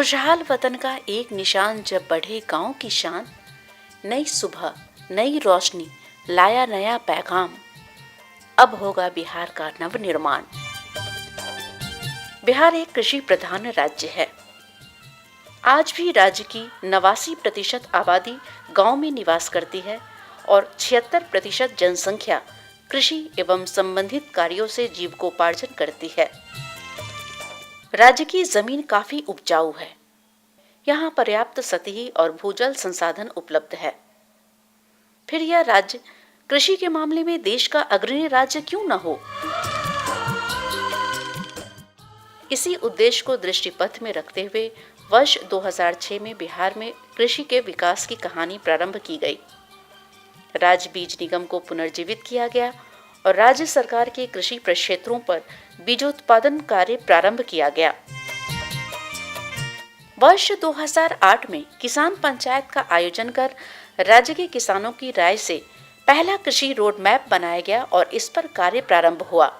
खुशहाल वतन का एक निशान जब बढ़े गांव की शान। नई सुबह नई रोशनी लाया नया पैगाम, अब होगा बिहार का नव निर्माण। बिहार एक कृषि प्रधान राज्य है। आज भी राज्य की 89% आबादी गांव में निवास करती है और 76% जनसंख्या कृषि एवं संबंधित कार्यों से जीविकोपार्जन करती है। राज्य की जमीन काफी उपजाऊ है। यहाँ पर्याप्त सतही और भूजल संसाधन उपलब्ध है। फिर यह राज्य कृषि के मामले में देश का अग्रणी राज्य क्यों न हो। इसी उद्देश्य को दृष्टिपथ में रखते हुए वर्ष 2006 में बिहार में कृषि के विकास की कहानी प्रारंभ की गई। राज्य बीज निगम को पुनर्जीवित किया गया और राज्य सरकार के कृषि प्रक्षेत्रों पर बीजोत्पादन कार्य प्रारंभ किया गया। वर्ष 2008 में किसान पंचायत का आयोजन कर राज्य के किसानों की राय से पहला कृषि रोड मैप बनाया गया और इस पर कार्य प्रारंभ हुआ।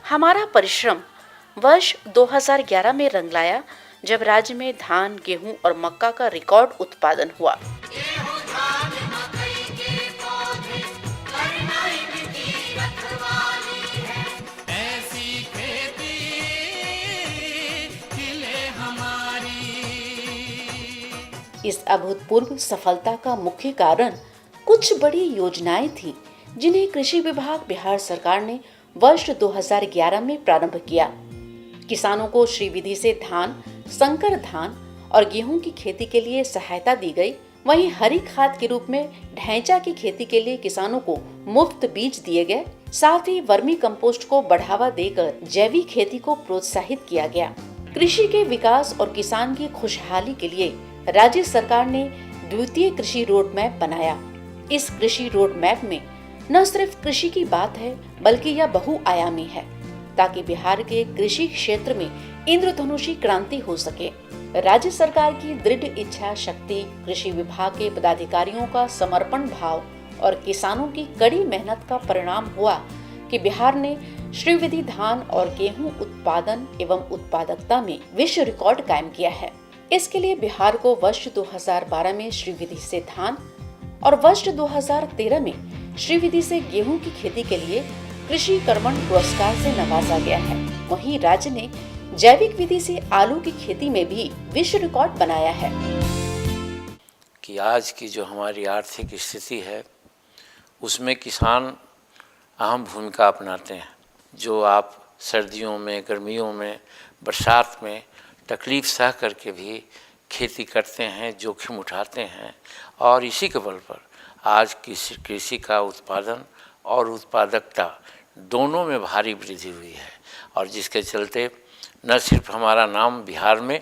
हमारा परिश्रम वर्ष 2011 में रंग लाया, जब राज्य में धान, गेहूं और मक्का का रिकॉर्ड उत्पादन हुआ। इस अभूतपूर्व सफलता का मुख्य कारण कुछ बड़ी योजनाएं थी, जिन्हें कृषि विभाग बिहार सरकार ने वर्ष 2011 में प्रारंभ किया। किसानों को श्रीविधि से धान, संकर धान और गेहूं की खेती के लिए सहायता दी गई। वहीं हरी खाद के रूप में ढैंचा की खेती के लिए किसानों को मुफ्त बीज दिए गए। साथ ही वर्मी कंपोस्ट को बढ़ावा देकर जैविक खेती को प्रोत्साहित किया गया। कृषि के विकास और किसान की खुशहाली के लिए राज्य सरकार ने द्वितीय कृषि रोड मैप बनाया। इस कृषि रोड मैप में न सिर्फ कृषि की बात है, बल्कि यह बहुआयामी है, ताकि बिहार के कृषि क्षेत्र में इंद्रधनुषी क्रांति हो सके। राज्य सरकार की दृढ़ इच्छा शक्ति, कृषि विभाग के पदाधिकारियों का समर्पण भाव और किसानों की कड़ी मेहनत का परिणाम हुआ कि बिहार ने श्रीविधि धान और गेहूं उत्पादन एवं उत्पादकता में विश्व रिकॉर्ड कायम किया है। इसके लिए बिहार को वर्ष 2012 में श्रीविधि से धान और वर्ष 2013 में श्रीविधि से गेहूं की खेती के लिए कृषि कर्मण पुरस्कार से नवाजा गया है। वहीं राज्य ने जैविक विधि से आलू की खेती में भी विश्व रिकॉर्ड बनाया है। कि आज की जो हमारी आर्थिक स्थिति है, उसमें किसान अहम भूमिका अपनाते हैं। जो आप सर्दियों में, गर्मियों में, बरसात में तकलीफ सह करके भी खेती करते हैं, जोखिम उठाते हैं, और इसी के बल पर आज कृषि का उत्पादन और उत्पादकता दोनों में भारी वृद्धि हुई है, और जिसके चलते न सिर्फ हमारा नाम बिहार में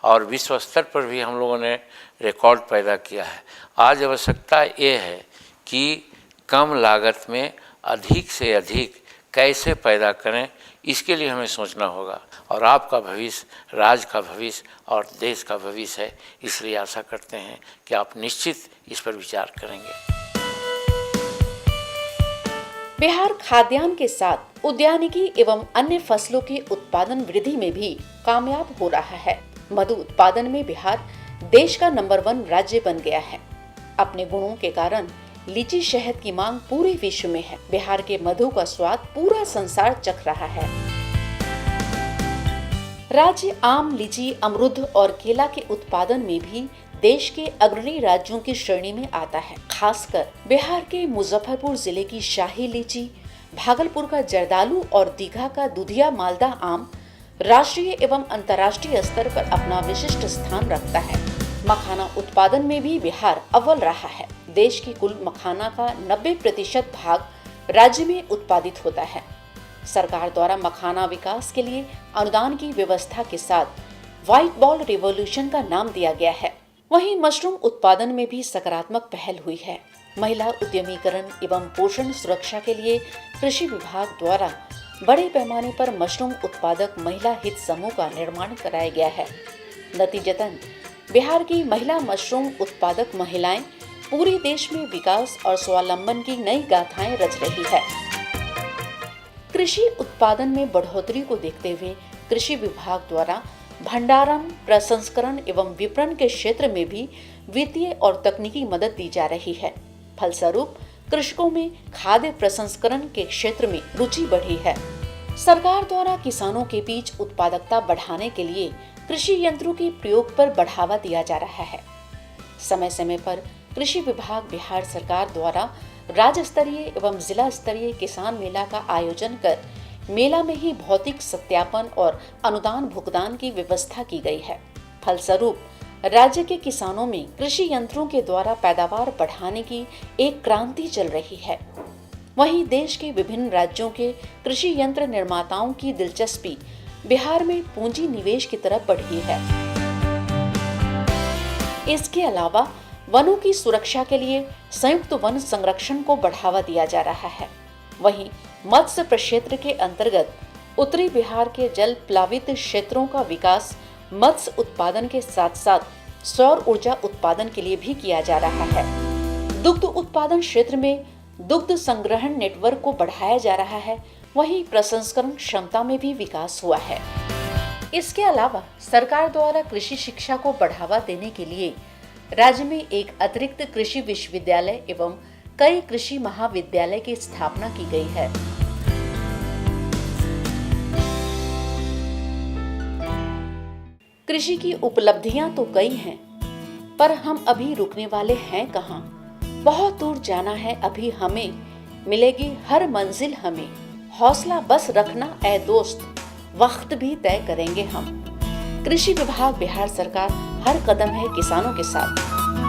और विश्व स्तर पर भी हम लोगों ने रिकॉर्ड पैदा किया है। आज आवश्यकता ये है कि कम लागत में अधिक से अधिक कैसे पैदा करें, इसके लिए हमें सोचना होगा। और आपका भविष्य, राज्य का भविष्य और देश का भविष्य है, इसलिए आशा करते हैं कि आप निश्चित इस पर विचार करेंगे। बिहार खाद्यान्न के साथ उद्यानिकी एवं अन्य फसलों के उत्पादन वृद्धि में भी कामयाब हो रहा है। मधु उत्पादन में बिहार देश का नंबर 1 राज्य बन गया है। अपने गुणों के कारण लीची शहद की मांग पूरे विश्व में है। बिहार के मधु का स्वाद पूरा संसार चख रहा है। राज्य आम, लीची, अमरूद और केला के उत्पादन में भी देश के अग्रणी राज्यों की श्रेणी में आता है। खासकर बिहार के मुजफ्फरपुर जिले की शाही लीची, भागलपुर का जर्दालू और दीघा का दुधिया मालदा आम राष्ट्रीय एवं अंतर्राष्ट्रीय स्तर पर अपना विशिष्ट स्थान रखता है। मखाना उत्पादन में भी बिहार अव्वल रहा है। देश की कुल मखाना का 90% भाग राज्य में उत्पादित होता है। सरकार द्वारा मखाना विकास के लिए अनुदान की व्यवस्था के साथ व्हाइट बॉल रिवॉल्यूशन का नाम दिया गया है। वहीं मशरूम उत्पादन में भी सकारात्मक पहल हुई है। महिला उद्यमीकरण एवं पोषण सुरक्षा के लिए कृषि विभाग द्वारा बड़े पैमाने पर मशरूम उत्पादक महिला हित समूह का निर्माण कराया गया है। नतीजतन बिहार की महिला मशरूम उत्पादक महिलाएं पूरे देश में विकास और स्वावलंबन की नई गाथाएं रच रही है। कृषि उत्पादन में बढ़ोतरी को देखते हुए कृषि विभाग द्वारा भंडारण, प्रसंस्करण एवं विपणन के क्षेत्र में भी वित्तीय और तकनीकी मदद दी जा रही है। फलस्वरूप कृषकों में खाद्य प्रसंस्करण के क्षेत्र में रुचि बढ़ी है। सरकार द्वारा किसानों के बीच उत्पादकता बढ़ाने के लिए कृषि यंत्रों के प्रयोग पर बढ़ावा दिया जा रहा है। समय समय पर कृषि विभाग बिहार सरकार द्वारा राज्य स्तरीय एवं जिला स्तरीय किसान मेला का आयोजन कर मेला में ही भौतिक सत्यापन और अनुदान भुगतान की व्यवस्था की गई है। फलस्वरूप राज्य के किसानों में कृषि यंत्रों के द्वारा पैदावार बढ़ाने की एक क्रांति चल रही है। वहीं देश के विभिन्न राज्यों के कृषि यंत्र निर्माताओं की दिलचस्पी बिहार में पूंजी निवेश की तरफ बढ़ी है। इसके अलावा वनों की सुरक्षा के लिए संयुक्त वन संरक्षण को बढ़ावा दिया जा रहा है। वहीं मत्स्य प्रक्षेत्र के अंतर्गत उत्तरी बिहार के जल प्लावित क्षेत्रों का विकास मत्स्य उत्पादन के साथ साथ सौर ऊर्जा उत्पादन के लिए भी किया जा रहा है। दुग्ध उत्पादन क्षेत्र में दुग्ध संग्रहण नेटवर्क को बढ़ाया जा रहा है। वहीं प्रसंस्करण क्षमता में भी विकास हुआ है। इसके अलावा सरकार द्वारा कृषि शिक्षा को बढ़ावा देने के लिए राज्य में एक अतिरिक्त कृषि विश्वविद्यालय एवं कई कृषि महाविद्यालय की स्थापना की गई है। कृषि की उपलब्धियां तो कई हैं, पर हम अभी रुकने वाले हैं कहां? बहुत दूर जाना है अभी हमें, मिलेगी हर मंजिल हमें। हौसला बस रखना ऐ दोस्त, वक्त भी तय करेंगे हम। कृषि विभाग बिहार सरकार हर कदम है किसानों के साथ।